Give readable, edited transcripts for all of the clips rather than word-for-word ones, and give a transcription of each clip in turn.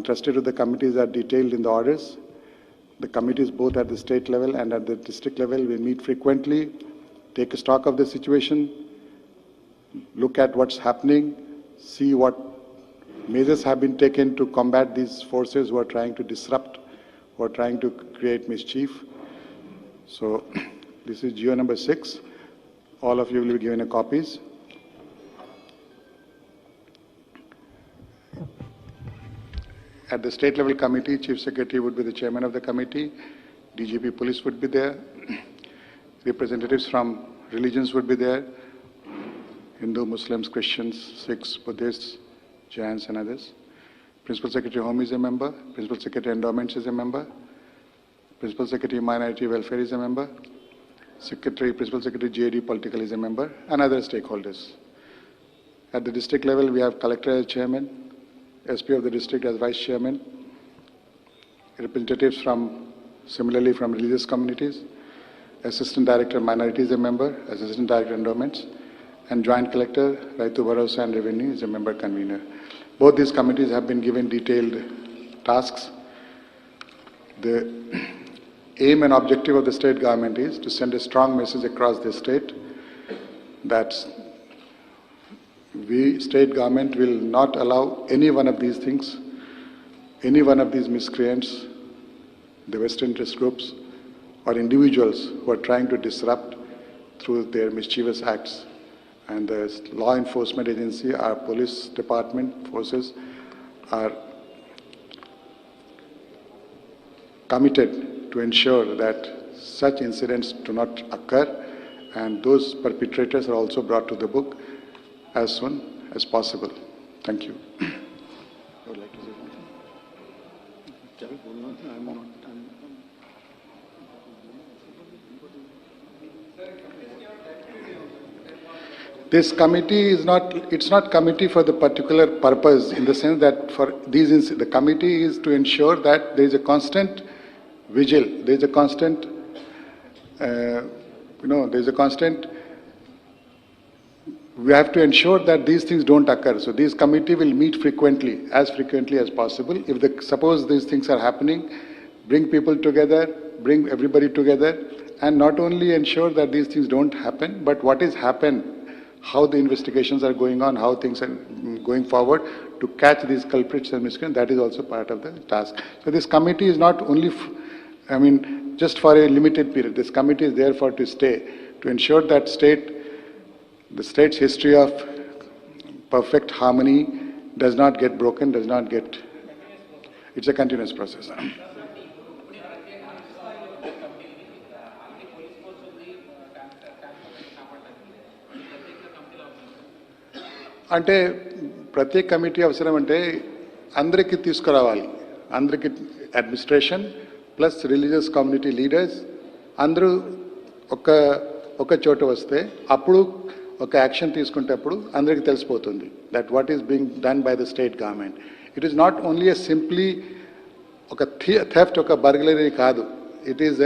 entrusted to the committees are detailed in the orders. The committees, both at the state level and at the district level, will meet frequently, take a stock of the situation, look at what's happening, see what measures have been taken to combat these forces who are trying to disrupt, who are trying to create mischief. So this is GO number 6. All of you will be given a copies. At the state level committee, Chief Secretary would be the chairman of the committee, DGP Police would be there, representatives from religions would be there, Hindu, Muslims, Christians, Sikhs, Buddhists, Jains and others. Principal Secretary Home is a member, Principal Secretary Endowments is a member, Principal Secretary Minority Welfare is a member, Principal Secretary GAD Political is a member, and other stakeholders. At the district level, we have Collector as chairman, SP of the district as vice chairman, representatives similarly from religious communities, Assistant Director Minorities is a member, Assistant Director Endowments, and Joint Collector Raitu Bharosa and Revenue is a member convener. Both these committees have been given detailed tasks. The aim and objective of the state government is to send a strong message across the state that we, state government, will not allow any one of these things, any one of these miscreants, the Western interest groups or individuals who are trying to disrupt through their mischievous acts. And the law enforcement agency, our police department forces are committed to ensure that such incidents do not occur, and those perpetrators are also brought to the book as soon as possible. Thank you. I would like to say something. This committee is it's not committee for the particular purpose, in the sense that for these, the committee is to ensure that there is a constant vigil, there is a constant, there is a constant. We have to ensure that these things don't occur. So this committee will meet frequently as possible. If suppose these things are happening, bring people together, bring everybody together, and not only ensure that these things don't happen, but what has happened, how the investigations are going on, how things are going forward to catch these culprits and miscreants, that is also part of the task. So this committee is not only, just for a limited period. This committee is there to stay, to ensure that the state's history of perfect harmony does not get broken, it's a continuous process. అంటే ప్రత్యేక committee అవసరం అంటే అందరికీ తీసుకురావాలి, అందరికీ administration plus religious community leaders అందరూ ఒక చోట వస్తే అప్పుడు ఒక యాక్షన్ తీసుకునేటప్పుడు అందరికీ తెలిసిపోతుంది that what is being done by the state government. It is not only a simply ఒక థెఫ్ట్, ఒక బర్గ్లరీ కాదు. It is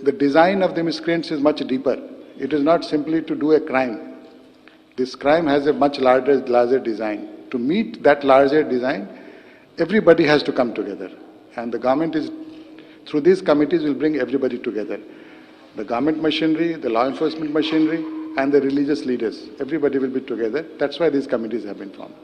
the design of the miscreants is much deeper. It is not simply to do a crime. This crime has a much larger design. To meet that larger design, everybody has to come together. And the government is, through these committees, will bring everybody together. The government machinery, the law enforcement machinery, and the religious leaders. Everybody will be together. That's why these committees have been formed.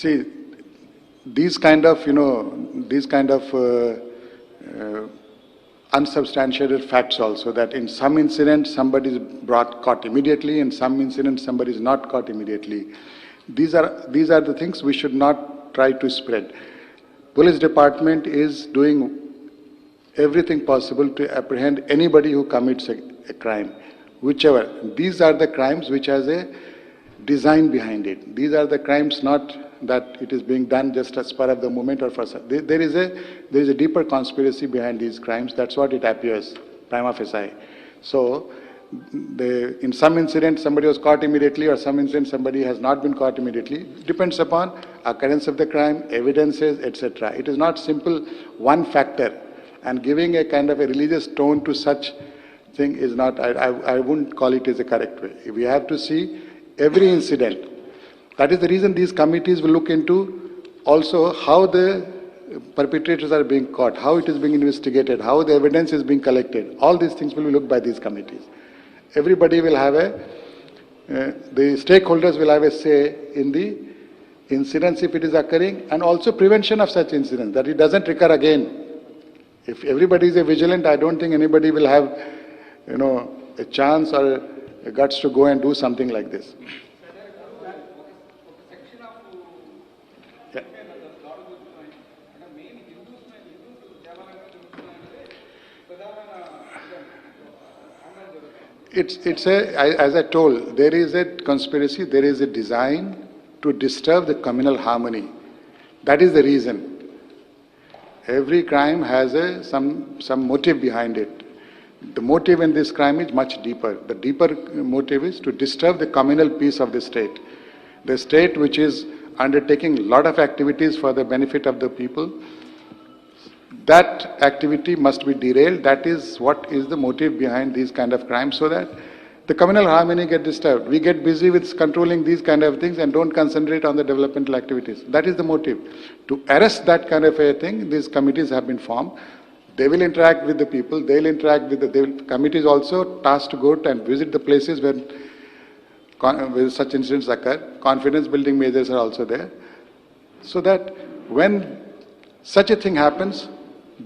See, these kind of unsubstantiated facts also, that in some incidents somebody is caught immediately, in some incidents somebody is not caught immediately. These are the things we should not try to spread. Police department is doing everything possible to apprehend anybody who commits a crime, whichever. These are the crimes which has a design behind it. These are the crimes that it is being done just as part of the moment or for there is a deeper conspiracy behind these crimes. That's what it appears prima facie. So in some incident somebody was caught immediately, or some incident somebody has not been caught immediately. Depends upon occurrence of the crime, evidences, etc. It is not simple one factor, and giving a kind of a religious tone to such thing is not, I wouldn't call it as a correct way. We have to see every incident. That is the reason these committees will look into also how the perpetrators are being caught, how it is being investigated, how the evidence is being collected. All these things will be looked by these committees. Everybody will have the stakeholders will have a say in the incidents if it is occurring, and also prevention of such incidents, that it doesn't recur again. If everybody is vigilant, I don't think anybody will have, a chance or a guts to go and do something like this. As I told, there is a conspiracy, there is a design to disturb the communal harmony. That is the reason. Every crime has some motive behind it. The motive in this crime is much deeper. The deeper motive is to disturb the communal peace of the state. The state which is undertaking a lot of activities for the benefit of the people, that activity must be derailed. That is what is the motive behind these kind of crimes, so that the communal harmony get disturbed. We get busy with controlling these kind of things and don't concentrate on the developmental activities. That is the motive. To arrest that kind of a thing, these committees have been formed. They will interact with the people. They will interact with the committees also tasked to go and visit the places where such incidents occur. Confidence building measures are also there. So that when such a thing happens,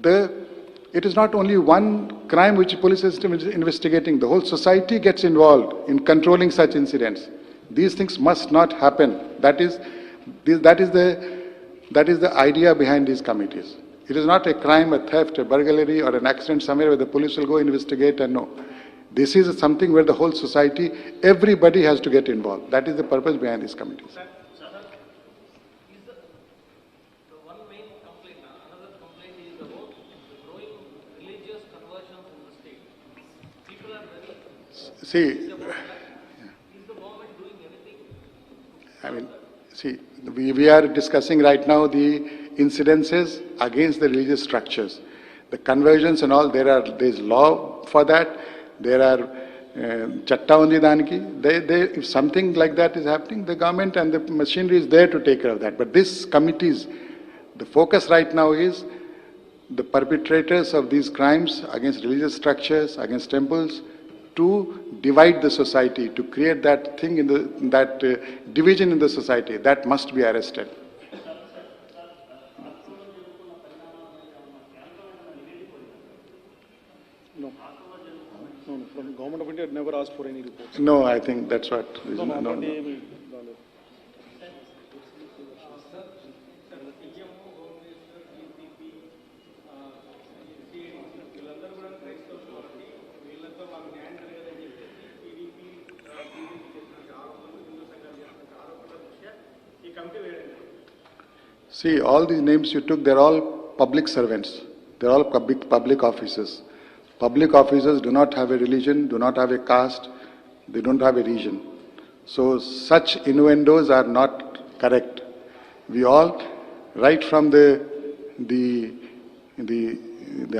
it is not only one crime which the police system is investigating. The whole society gets involved in controlling such incidents. These things must not happen. That is the idea behind these committees. It is not a crime, a theft, a burglary, or an accident somewhere where the police will go investigate and no. This is something where the whole society, everybody has to get involved. That is the purpose behind these committees. See, we are discussing right now the incidences against the religious structures. The conversions and all, there is law for that. There are chatta undi daniki. If something like that is happening, the government and the machinery is there to take care of that. But this committees, the focus right now is the perpetrators of these crimes against religious structures, against temples, to divide the society, to create that thing that division in the society. That must be arrested. No, from Government of India never asked for any reports. No, I think that's what. No. See, all these names you took, they're all public servants. They're all public officers. Public officers do not have a religion, do not have a caste, they don't have a region. So such innuendos are not correct. We all, right from the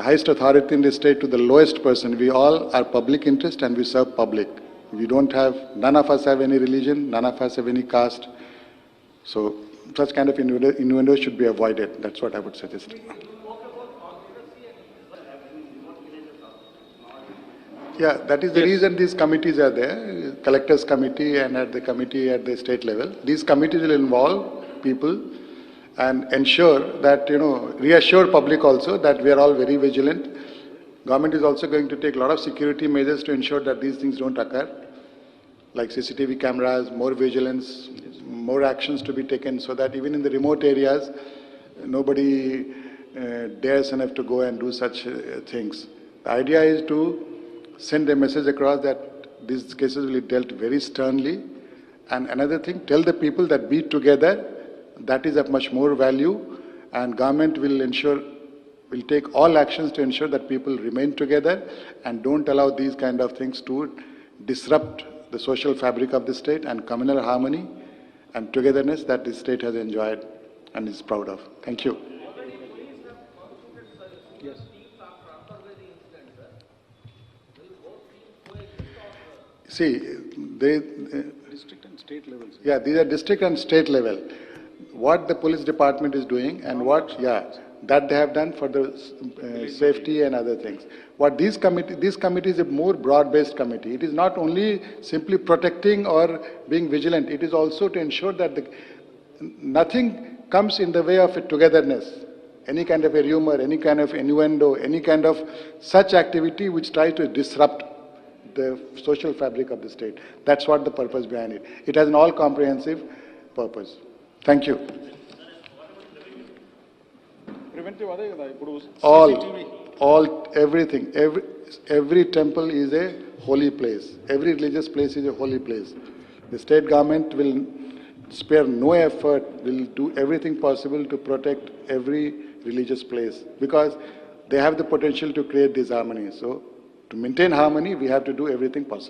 highest authority in the state to the lowest person, we all are public interest and we serve public. None of us have any religion, none of us have any caste. So such kind of innuendos should be avoided. That's what I would suggest. Yeah, that is the reason these committees are there, collectors committee and at the committee at the state level. These committees will involve people and ensure that, reassure public also that we are all very vigilant. Government is also going to take a lot of security measures to ensure that these things don't occur, like CCTV cameras, more vigilance, more actions to be taken so that even in the remote areas, nobody dares enough to go and do such things. The idea is to send a message across that these cases will be dealt very sternly. And another thing, tell the people that be together, that is of much more value, and government will take all actions to ensure that people remain together and don't allow these kind of things to disrupt the social fabric of the state and communal harmony and togetherness that the state has enjoyed and is proud of. Thank you. Yes. See, they, District and state levels. yeah, these are district and state level. What the police department is doing and what, yeah, that they have done for the safety and other things. What this committee is a more broad-based committee. It is not only simply protecting or being vigilant. It is also to ensure that nothing comes in the way of a togetherness. Any kind of a rumor, any kind of innuendo, any kind of such activity which tries to disrupt the social fabric of the state. That's what the purpose behind it. It has an all-comprehensive purpose. Thank you. Preventive అదే కదా ఇప్పుడు Everything. Every temple is a holy place. Every religious place is a holy place. The state government will spare no effort, will do everything possible to protect every religious place because they have the potential to create disharmony. So, to maintain harmony, we have to do everything possible.